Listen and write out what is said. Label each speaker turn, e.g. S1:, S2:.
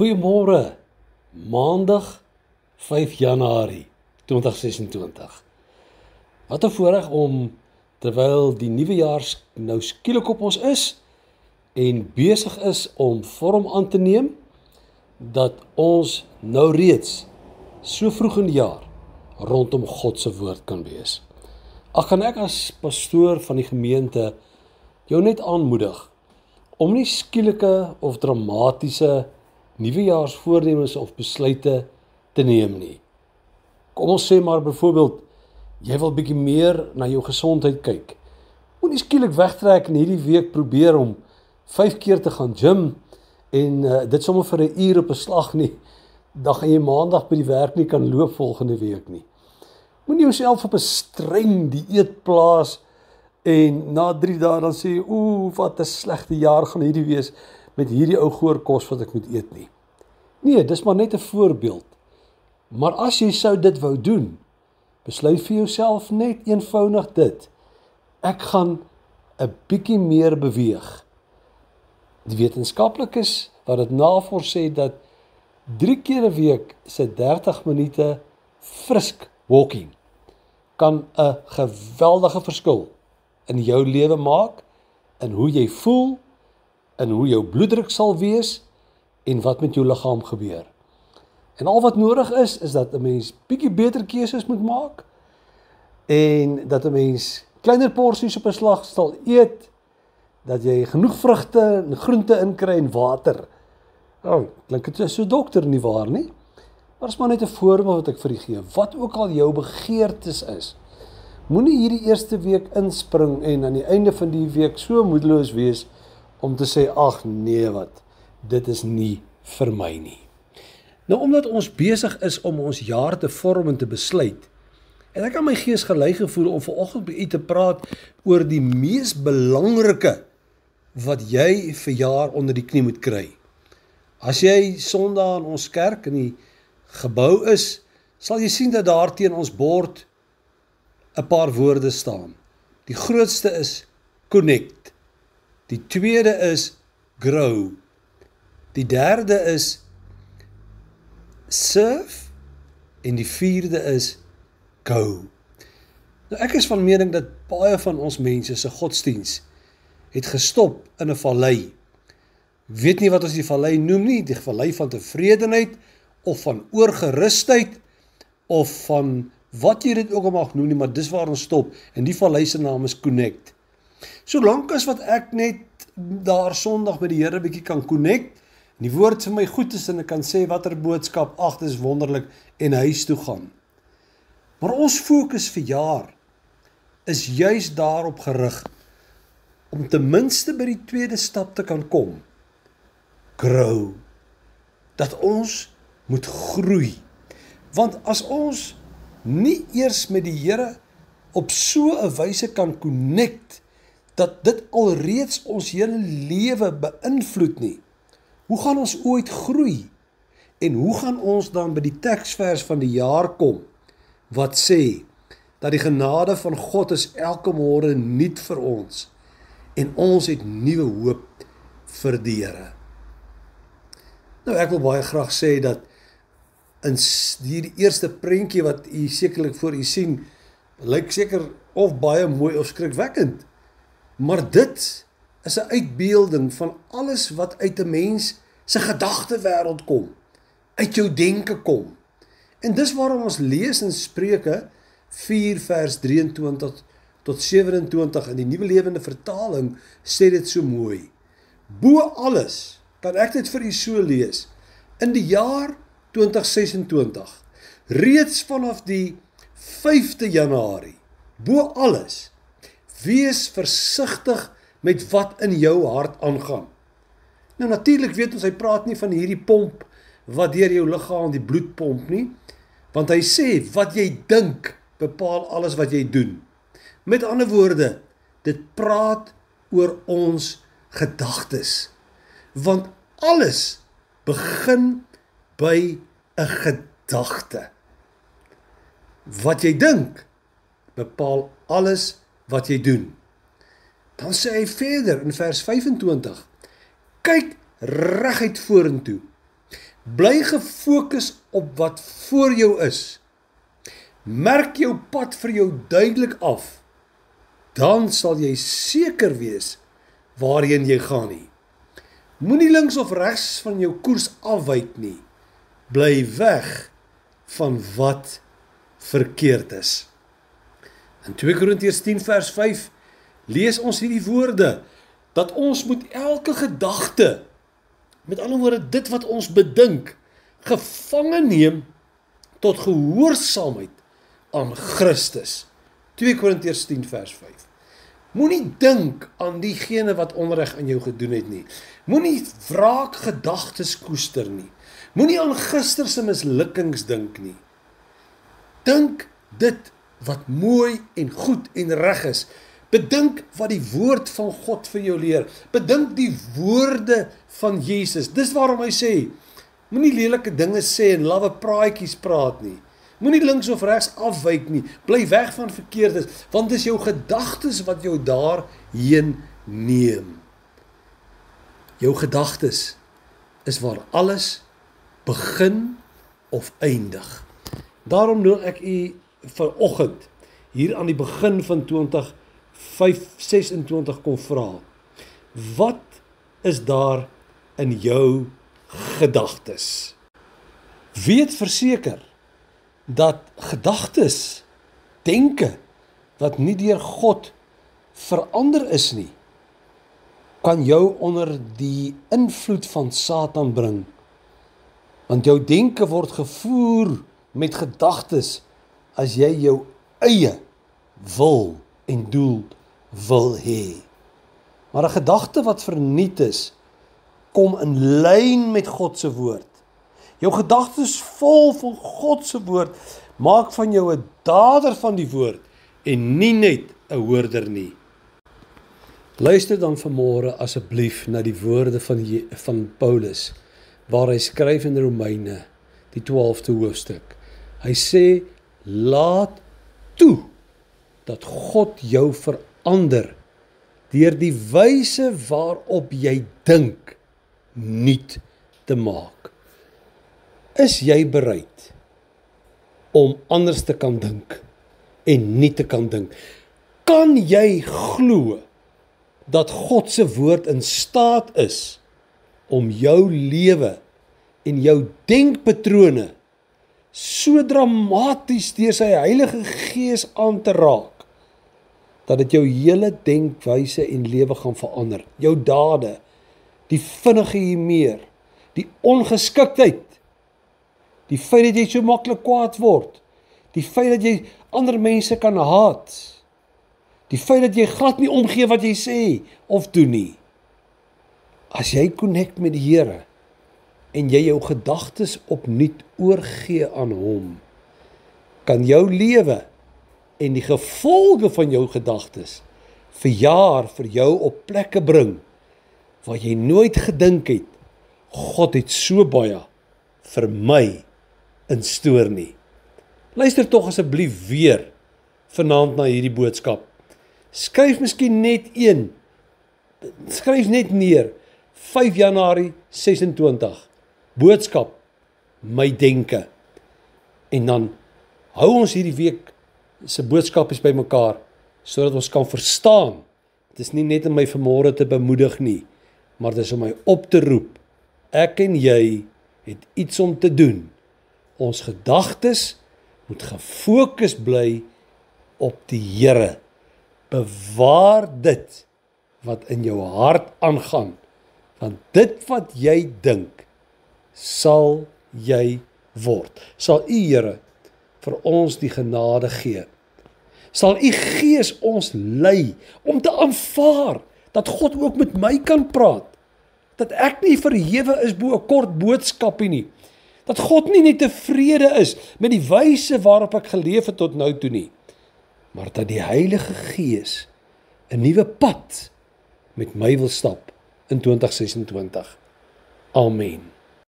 S1: Goeiemôre, Maandag 5 Januarie 2026. Wat 'n voorreg om, terwyl die nuwe jaar nou skielik op ons is en besig is om vorm aan te neem, dat ons nou reeds so vroeg in die jaar rondom God se woord kan wees. Kan ek as pastoor van die gemeente jou net aanmoedig om nie skielike of dramatiese nuwejaarsvoornemens of besluite te neem nie. Kom ons sê maar byvoorbeeld, jy wil bietjie meer na jou gesondheid kyk. Moenie skielik wegtrek en hierdie week probeer om 5 keer te gaan gym en dit sommer vir 'n uur op 'n slag nie. Dan gaan jy maandag by die werk nie kan loop volgende week nie. Moenie jouself op 'n streng dieet plaas en na 3 dae dan sê jy, wat 'n slegte jaar gaan hierdie wees met hierdie ou goeie kos wat ek moet eet nie. Nee, dis maar net 'n voorbeeld. Maar as jy sou dit wou doen, besluit vir jouself net eenvoudig dit. Ek gaan 'n bietjie meer beweeg. Die wetenskaplikes wat dit navors sê dat 3 keer 'n week se 30 minute frisk walking kan 'n geweldige verskil in jou lewe maak, in hoe jy voel, in hoe jou bloeddruk sal wees en wat met jou liggaam gebeur. En al wat nodig is dat 'n mens bietjie beter keuses moet maak en dat 'n mens kleiner porsies op 'n slag sal eet, dat jy genoeg vrugte en groente inkry en water. Klink dit so dokter nie waar nie? Maar is maar net 'n voorbeeld wat ek vir u gee. Wat ook al jou begeertes is, moenie hierdie eerste week inspring en aan die einde van die week so moedeloos wees om te sê, nee wat, dit is nie vir my nie. Nou, omdat ons besig is om ons jaar te vorm en te besluit, en ek aan my gees gelei gevoel om vanoggend by u te praat oor die mees belangrike wat jy vir jaar onder die knie moet kry. As jy Sondag in ons kerk in die gebou is, sal jy sien dat daar teen ons bord 'n paar woorde staan. Die grootste is connect. Die tweede is grow. Die derde is serve en die vierde is go. Nou ek is van mening dat baie van ons mense se godsdiens het gestop in 'n vallei. Weet nie wat ons die vallei noem nie, die vallei van tevredenheid of van oorgerustheid of van wat jy dit ook al mag noem nie, maar dis waar ons stop en die vallei se naam is connect. Solank as wat ek net daar Sondag by die Here bietjie kan connect, en die woord vir my goed is en ek kan sê watter boodskap, dit is wonderlik en huis toe gaan. Maar ons fokus vir jaar is juis daarop gerig om ten minste by die tweede stap te kan kom. Grow. Dat ons moet groei. Want as ons nie eers met die Here op so 'n wyse kan connect, dat dit alreeds ons hele lewe beïnvloed nie, hoe gaan ons ooit groei? En hoe gaan ons dan by die teksvers van die jaar kom, wat sê, dat die genade van God is elke môre nuut vir ons, en ons het nuwe hoop vir die Here. Nou ek wil baie graag sê dat in die eerste prentjie wat u sekerlik voor u sien, lyk seker of baie mooi of skrikwekkend, maar dit is 'n uitbeelding van alles wat uit 'n mens se gedagtewêreld kom, uit jou denke kom. En dis waarom ons lees in Spreuke 4 vers 23 tot 27 in die Nuwe Lewende Vertaling sê dit so mooi. Bo alles, kan ek dit vir u so lees, in die jaar 2026, reeds vanaf die 5de Januarie, bo alles, wees versigtig met wat in jou hart aangaan. Nou natuurlik weet ons, hy praat nie van hierdie pomp wat deur jou liggaam die bloed pomp nie, want hy sê, wat jy dink, bepaal alles wat jy doen. Met ander woorde, dit praat oor ons gedagtes, want alles begin by 'n gedagte. Wat jy dink, bepaal alles wat jy doen. Dan sê hy verder in vers 25, kyk reguit vorentoe, Bly gefokus op wat voor jou is. Merk jou pad vir jou duidelik af. Dan sal jy seker wees waarheen jy gaan nie. Moenie links of regs van jou koers afwyk nie. Bly weg van wat verkeerd is. In 2 Korintiërs 10 vers 5 lees ons hierdie woorde, dat ons moet elke gedagte, met ander woorde dit wat ons bedink, gevange neem tot gehoorsaamheid aan Christus. 2 Korintiërs 10 vers 5. Moenie dink aan diegene wat onreg aan jou gedoen het nie. Moenie wraakgedagtes koester nie. Moenie aan gister se mislukkings dink nie. Dink dit wat mooi en goed en reg is. Bedink wat die woord van God vir jou leer. Bedink die woorde van Jesus. Dis waarom hy sê, moenie lelike dinge sê en lawwe praatjies praat nie. Moenie links of regs afwyk nie. Bly weg van verkeerdes, want dis jou gedagtes wat jou daarheen neem. Jou gedagtes is waar alles begin of eindig. Daarom noem ek u vanoggend hier aan die begin van 2026 kom vra. Wat is daar in jou gedagtes? Weet verseker dat gedagtes, denke wat nie deur God verander is nie, kan jou onder die invloed van Satan bring. Want jou denke word gevoer met gedagtes as jy jou eie wil en doel wil hê. Maar 'n gedagte wat verniet is, kom in lyn met God se woord. Jou gedagtes vol van God se woord, maak van jou 'n dader van die woord en nie net 'n hoorder nie. Luister dan vanmôre asseblief na die woorde van Paulus, waar hy skryf in Romeine, die 12de hoofstuk. Hy sê, laat toe dat God jou verander deur die wyse waarop jy dink nuut te maak. Is jy bereid om anders te kan dink en nie te kan dink? Kan jy glo dat God se woord in staat is om jou lewe en jou denkpatrone so dramaties deur sy Heilige Gees aan te raak, dat dit jou hele denkwyse en lewe gaan verander? Jou dade, die vinnige humeur, die ongeskiktheid, die feit dat jy so maklik kwaad word, die feit dat jy ander mense kan haat, die feit dat jy glad nie omgee wat jy sê of doen nie. As jy connect met die Here en jy jou gedagtes opnuut oorgee aan hom, kan jou lewe en die gevolge van jou gedagtes vir jaar vir jou op plekke bring waar jy nooit gedink het, God het so baie vir my instoor nie. Luister tog asseblief weer vanaand na hierdie boodskap. Skryf miskien net skryf net neer, 5 Januarie 26, boodskap, my denke. En dan hou ons hierdie week se boodskap is by mekaar, sodat ons kan verstaan. Dit is nie net om my vanmôre te bemoedig nie, maar dit is om my op te roep. Ek en jy het iets om te doen. Ons gedagtes moet gefokus bly op die Here. Bewaar dit wat in jou hart aangaan, want dit wat jy dink, sal jy word. Sal U, Here, vir ons die genade gee. Sal U Gees ons lei om te aanvaar dat God ook met my kan praat. Dat ek nie verhewe is bo 'n kort boodskapie nie. Dat God nie net tevrede is met die wyse waarop ek geleef het tot nou toe nie, maar dat die Heilige Gees 'n nuwe pad met my wil stap in 2026. Amen.